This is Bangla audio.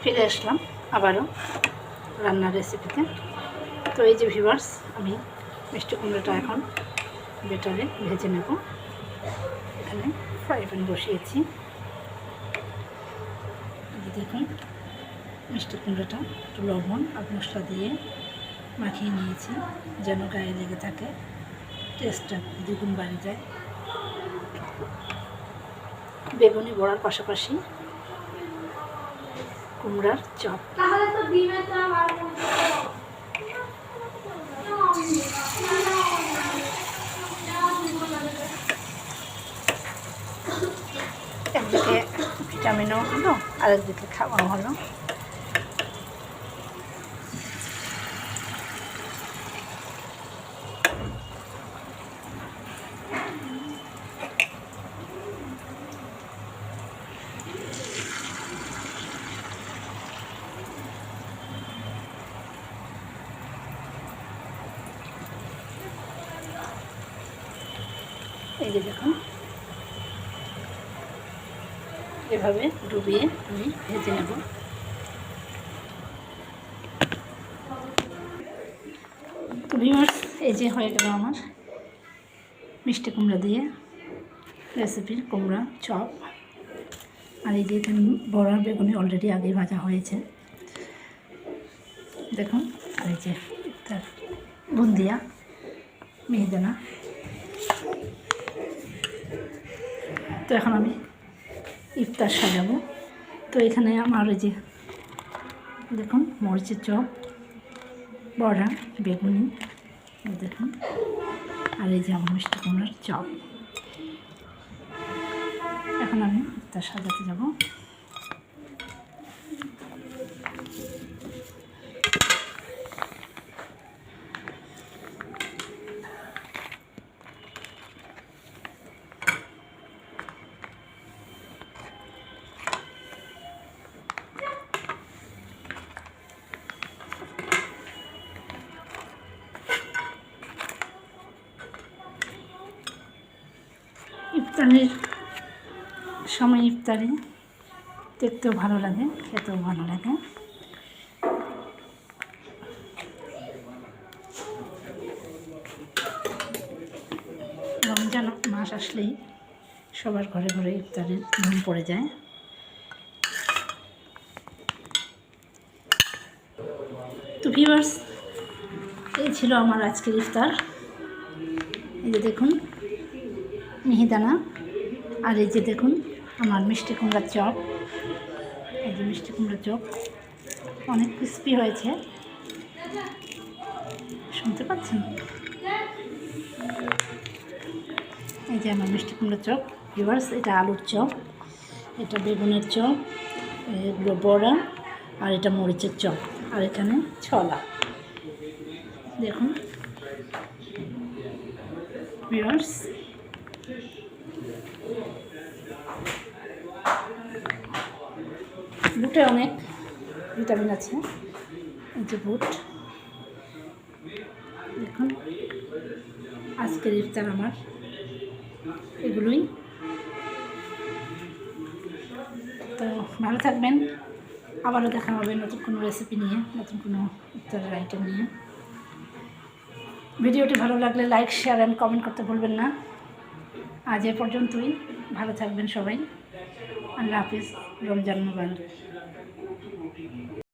ফিরে আসলাম আবারও রান্নার রেসিপিতে। তো এই যে ভিউয়ার্স, আমি মিষ্টি কুমড়োটা এখন বেটারে ভেজে নেব। এখানে ফ্রাই প্যান বসিয়েছি। দেখুন, মিষ্টি কুমড়োটা একটু লবণ আর মশলা দিয়ে মাখিয়ে নিয়েছি, যেন গায়ে লেগে থাকে, টেস্টটা দ্বিগুণ বাড়ে যায়। বেগুনি বড়ার পাশাপাশি কুমড়ার চপ। একদিকে ভিটামিনও হলো, আরেকদিকে খাওয়াও হলো। এই যে দেখুন, এভাবে ডুবিয়ে আমি ভেজে নেব। তো ভিউয়ার্স, এই যে হয়ে গেল আমার মিষ্টি কুমড়া দিয়ে রেসিপির কুমড়া চপ। আর এই যে এখানে বড়া বেগুনি অলরেডি আগে ভাজা হয়েছে, দেখুন। আর এই যে তার বুন্দিয়া, মিহিদানা। তো এখন আমি ইফতার সাজাবো। তো এখানে আমার ওই যে দেখুন, মরিচের চপ, বড়া, বেগুনি, দেখুন। আর এই যে আমার মিষ্টি কুমড়ার চপ। এখন আমি ইফতার সাজাতে যাব। ইফতারের সময় ইফতারি দেখতেও ভালো লাগে, খেতেও ভালো লাগে। রমজান মাস আসলেই সবার ঘরে ঘরে ইফতারের ধুম পড়ে যায়। তো ভিউয়ার্স, এই ছিল আমার আজকের ইফতার। এই যে দেখুন মিহিদানা, আর এই যে দেখুন আমার মিষ্টি কুমড়ার চপ। এই যে মিষ্টি কুমড়ার চপ অনেক ক্রিস্পি হয়েছে, শুনতে পাচ্ছেন? এই যে আমার মিষ্টি কুমড়ার চপ। ভিউয়ার্স, এটা আলুর চপ, এটা বেগুনের চপ, এগুলো বড়া, আর এটা মরিচের চপ, আর এখানে ছোলা। দেখুন ভিউয়ার্স, বুটে অনেক ভিটামিন আছে। এই যে বুট, দেখুন। আজকের ইফতার আমার এগুলোই। তো ভালো থাকবেন, আবারও দেখা হবে নতুন কোনো রেসিপি নিয়ে, নতুন কোনো ইফতারের আইটেম নিয়ে। ভিডিওটি ভালো লাগলে লাইক, শেয়ার অ্যান্ড কমেন্ট করতে ভুলবেন না। আজ এ পর্যন্তই, ভালো থাকবেন সবাই। আল্লাহ হাফিজ, রমজান মুবারক।